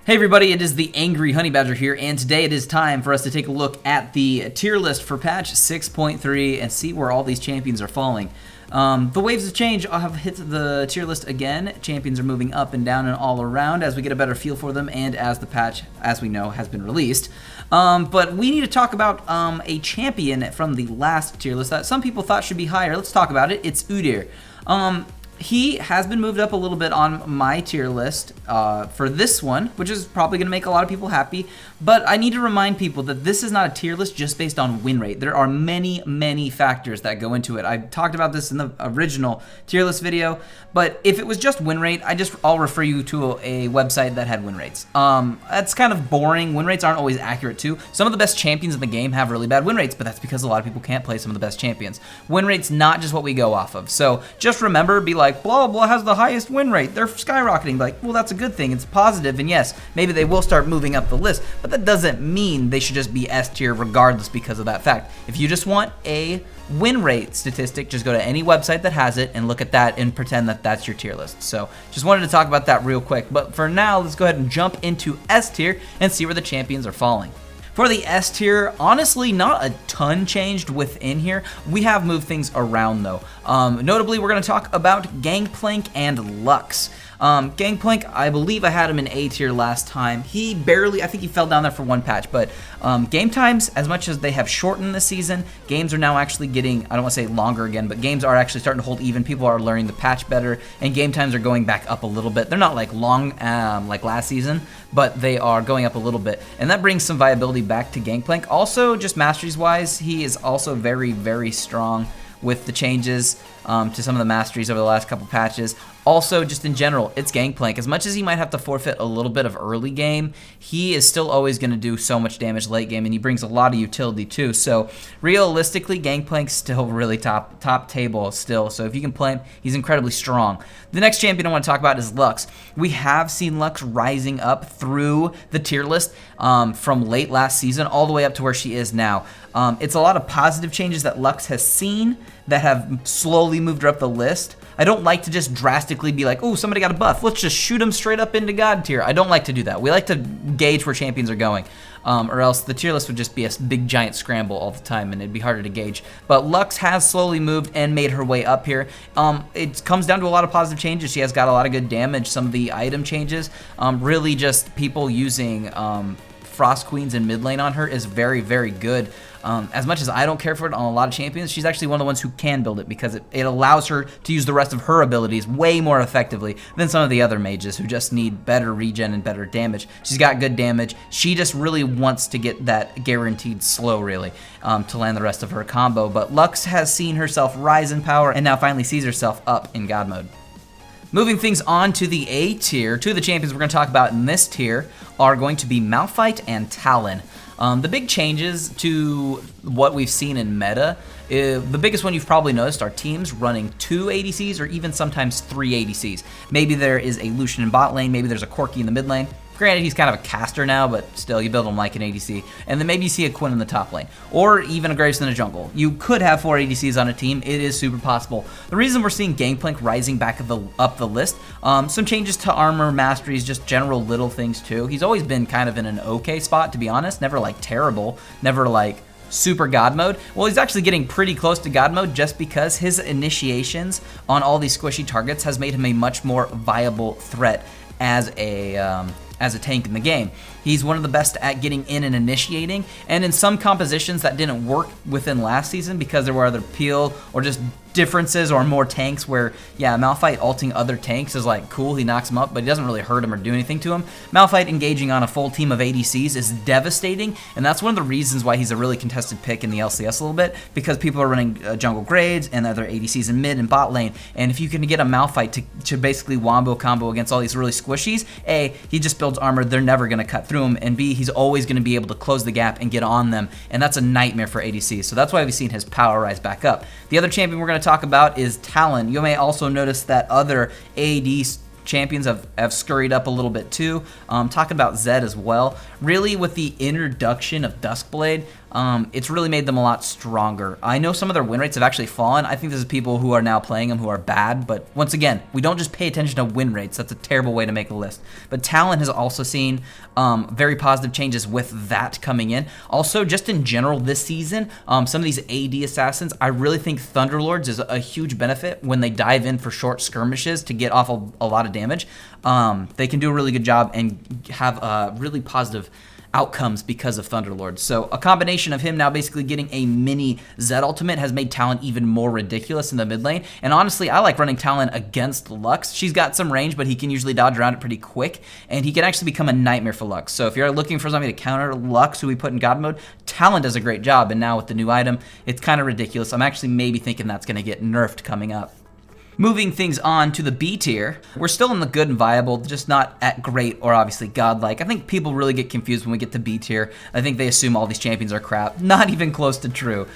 Hey everybody, it is the Angry Honey Badger here, and today it is time for us to take a look at the tier list for patch 6.3 and see where all these champions are falling. The waves of change have hit the tier list again. Champions are moving up and down and all around as we get a better feel for them and as the patch, as we know, has been released. But we need to talk about a champion from the last tier list that some people thought should be higher. Let's talk about it. It's Udyr. He has been moved up a little bit on my tier list for this one, which is probably going to make a lot of people happy. But I need to remind people that this is not a tier list just based on win rate. There are many, many factors that go into it. I talked about this in the original tier list video, but if it was just win rate, I'll refer you to a website that had win rates. That's kind of boring. Win rates aren't always accurate too. Some of the best champions in the game have really bad win rates, but that's because a lot of people can't play some of the best champions. Win rate's not just what we go off of. So just remember, be like, blah, blah, has the highest win rate. They're skyrocketing. Like, well, that's a good thing. It's positive, and yes, maybe they will start moving up the list, but that doesn't mean they should just be S tier regardless because of that fact. If you just want a win rate statistic, just go to any website that has it and look at that and pretend that that's your tier list. So just wanted to talk about that real quick. But for now, let's go ahead and jump into S tier and see where the champions are falling. For the S tier, honestly, not a ton changed within here. We have moved things around though. Notably, we're going to talk about Gangplank and Lux. Gangplank, I believe I had him in A tier last time. I think he fell down there for one patch, but game times, as much as they have shortened this season, games are now actually getting, I don't want to say longer again, but games are actually starting to hold even. People are learning the patch better, and game times are going back up a little bit. They're not like long like last season, but they are going up a little bit, and that brings some viability back to Gangplank. Also, just masteries-wise, he is also very, very strong with the changes to some of the masteries over the last couple patches. Also, just in general, it's Gangplank. As much as he might have to forfeit a little bit of early game, he is still always going to do so much damage late game, and he brings a lot of utility too. So realistically, Gangplank's still really top table still. So if you can play him, he's incredibly strong. The next champion I want to talk about is Lux. We have seen Lux rising up through the tier list from late last season all the way up to where she is now. It's a lot of positive changes that Lux has seen that have slowly moved her up the list. I don't like to just drastically be like, oh, somebody got a buff, let's just shoot them straight up into God tier. I don't like to do that. We like to gauge where champions are going, or else the tier list would just be a big giant scramble all the time and it'd be harder to gauge. But Lux has slowly moved and made her way up here. It comes down to a lot of positive changes. She has got a lot of good damage. Some of the item changes, really just people using Frost Queens in mid lane on her is very, very good. As much as I don't care for it on a lot of champions, she's actually one of the ones who can build it because it allows her to use the rest of her abilities way more effectively than some of the other mages who just need better regen and better damage. She's got good damage. She just really wants to get that guaranteed slow, really, to land the rest of her combo. But Lux has seen herself rise in power and now finally sees herself up in God mode. Moving things on to the A tier, two of the champions we're going to talk about in this tier are going to be Malphite and Talon. The big changes to what we've seen in meta, the biggest one you've probably noticed are teams running 2 ADCs or even sometimes 3 ADCs. Maybe there is a Lucian in bot lane, maybe there's a Corki in the mid lane. Granted, he's kind of a caster now, but still, you build him like an ADC. And then maybe you see a Quinn in the top lane, or even a Graves in the jungle. You could have 4 ADCs on a team. It is super possible. The reason we're seeing Gangplank rising back up the list, some changes to armor, masteries, just general little things too. He's always been kind of in an okay spot, to be honest. Never like terrible, never like super God mode. Well, he's actually getting pretty close to God mode just because his initiations on all these squishy targets has made him a much more viable threat as a tank in the game. He's one of the best at getting in and initiating, and in some compositions that didn't work within last season because there were other peel or just differences or more tanks where, yeah, Malphite ulting other tanks is like cool, he knocks them up, but he doesn't really hurt them or do anything to them. Malphite engaging on a full team of ADCs is devastating, and that's one of the reasons why he's a really contested pick in the LCS a little bit, because people are running jungle grades and other ADCs in mid and bot lane, and if you can get a Malphite to basically wombo combo against all these really squishies, A, he just builds armor, they're never going to cut through him, and B, he's always going to be able to close the gap and get on them, and that's a nightmare for ADCs, so that's why we've seen his power rise back up. The other champion we're going to talk about is Talon. You may also notice that other AD champions have scurried up a little bit too. Talking about Zed as well. Really, with the introduction of Duskblade, it's really made them a lot stronger. I know some of their win rates have actually fallen. I think this is people who are now playing them who are bad, but once again, we don't just pay attention to win rates. That's a terrible way to make a list. But Talon has also seen very positive changes with that coming in. Also, just in general this season, some of these AD assassins, I really think Thunderlords is a huge benefit when they dive in for short skirmishes to get off a lot of damage. They can do a really good job and have really positive outcomes because of Thunderlord. So a combination of him now basically getting a mini Zed ultimate has made Talon even more ridiculous in the mid lane. And honestly, I like running Talon against Lux. She's got some range, but he can usually dodge around it pretty quick, and he can actually become a nightmare for Lux. So if you're looking for something to counter Lux, who we put in God mode, Talon does a great job. And now with the new item, it's kind of ridiculous. I'm actually maybe thinking that's going to get nerfed coming up. Moving things on to the B tier, we're still in the good and viable, just not at great or obviously godlike. I think people really get confused when we get to B tier. I think they assume all these champions are crap. Not even close to true.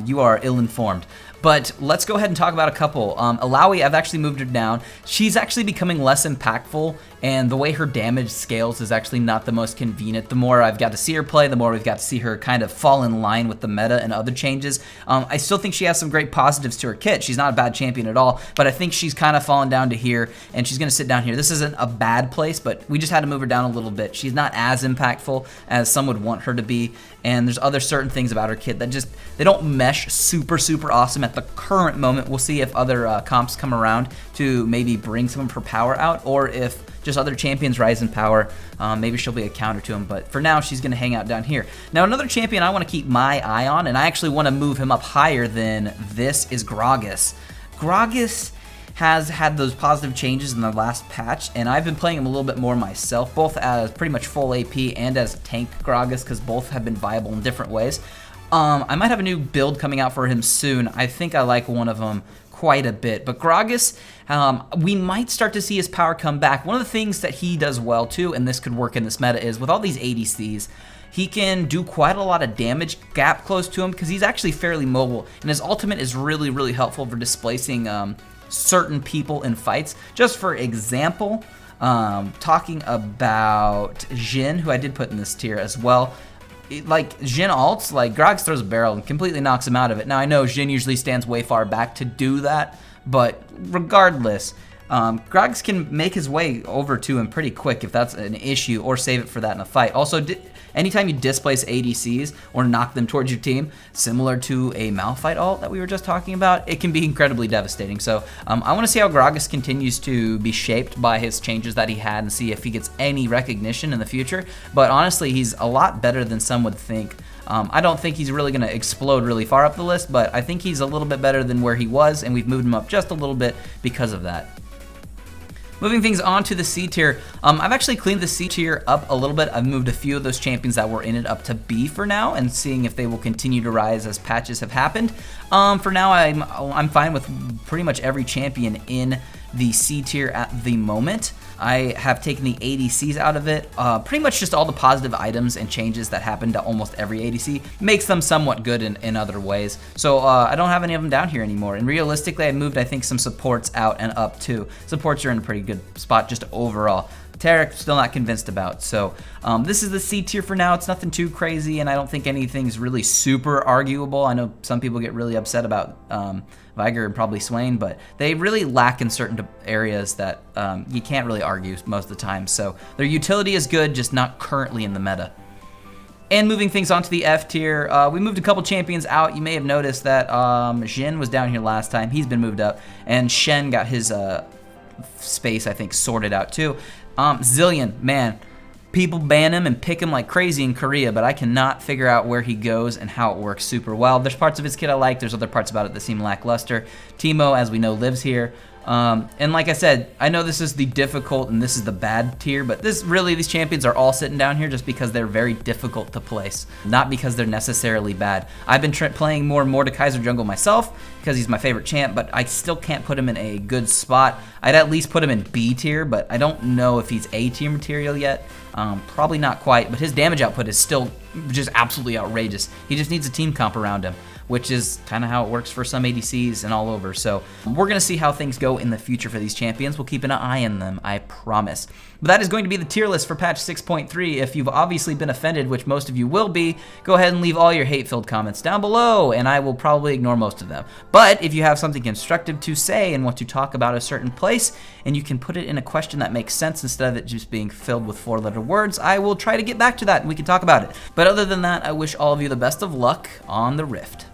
You are ill-informed. But let's go ahead and talk about a couple. Illaoi, I've actually moved her down. She's actually becoming less impactful, and the way her damage scales is actually not the most convenient. The more I've got to see her play, the more we've got to see her kind of fall in line with the meta and other changes. I still think she has some great positives to her kit. She's not a bad champion at all, but I think she's kind of fallen down to here, and she's going to sit down here. This isn't a bad place, but we just had to move her down a little bit. She's not as impactful as some would want her to be, and there's other certain things about her kit that just, they don't mesh super awesome at the current moment. We'll see if other comps come around to maybe bring some of her power out, or if just other champions rise in power, maybe she'll be a counter to him. But for now, she's going to hang out down here. Now, another champion I want to keep my eye on, and I actually want to move him up higher than this, is Gragas. Gragas has had those positive changes in the last patch, and I've been playing him a little bit more myself, both as pretty much full AP and as tank Gragas, because both have been viable in different ways. I might have a new build coming out for him soon. I think I like one of them quite a bit. But Gragas, we might start to see his power come back. One of the things that he does well too, and this could work in this meta, is with all these ADCs, he can do quite a lot of damage gap close to him because he's actually fairly mobile, and his ultimate is really helpful for displacing certain people in fights. Just for example, talking about Jhin, who I did put in this tier as well. Like Jhin ults, like Gragas throws a barrel and completely knocks him out of it. Now I know Jhin usually stands way far back to do that, but regardless, Gragas can make his way over to him pretty quick if that's an issue, or save it for that in a fight. Also, anytime you displace ADCs or knock them towards your team, similar to a Malphite ult that we were just talking about, it can be incredibly devastating. So I want to see how Gragas continues to be shaped by his changes that he had, and see if he gets any recognition in the future. But honestly, he's a lot better than some would think. I don't think he's really going to explode really far up the list, but I think he's a little bit better than where he was, and we've moved him up just a little bit because of that. Moving things on to the C tier, I've actually cleaned the C tier up a little bit. I've moved a few of those champions that were in it up to B for now, and seeing if they will continue to rise as patches have happened. For now, I'm fine with pretty much every champion in the C tier at the moment. I have taken the ADCs out of it. Pretty much just all the positive items and changes that happen to almost every ADC makes them somewhat good in other ways. So I don't have any of them down here anymore. And realistically, I moved, I think, some supports out and up too. Supports are in a pretty good spot just overall. Taric, still not convinced about. So this is the C tier for now. It's nothing too crazy, and I don't think anything's really super arguable. I know some people get really upset about Viger and probably Swain, but they really lack in certain areas that you can't really argue most of the time. So their utility is good, just not currently in the meta. And moving things on to the F tier, we moved a couple champions out. You may have noticed that Jhin was down here last time. He's been moved up, and Shen got his space, I think, sorted out too. Zilean, man, people ban him and pick him like crazy in Korea, but I cannot figure out where he goes and how it works super well. There's parts of his kit I like, there's other parts about it that seem lackluster. Teemo, as we know, lives here. And like I said, I know this is the difficult and this is the bad tier, but these champions are all sitting down here just because they're very difficult to place, not because they're necessarily bad. I've been playing more Mordekaiser jungle myself because he's my favorite champ, but I still can't put him in a good spot. I'd at least put him in B tier, but I don't know if he's A tier material yet. Probably not quite, but his damage output is still just absolutely outrageous. He just needs a team comp around him. which is kind of how it works for some ADCs and all over. So we're going to see how things go in the future for these champions. We'll keep an eye on them, I promise. But that is going to be the tier list for patch 6.3. If you've obviously been offended, which most of you will be, go ahead and leave all your hate-filled comments down below, and I will probably ignore most of them. But if you have something constructive to say and want to talk about a certain place, and you can put it in a question that makes sense instead of it just being filled with 4-letter words, I will try to get back to that and we can talk about it. But other than that, I wish all of you the best of luck on the Rift.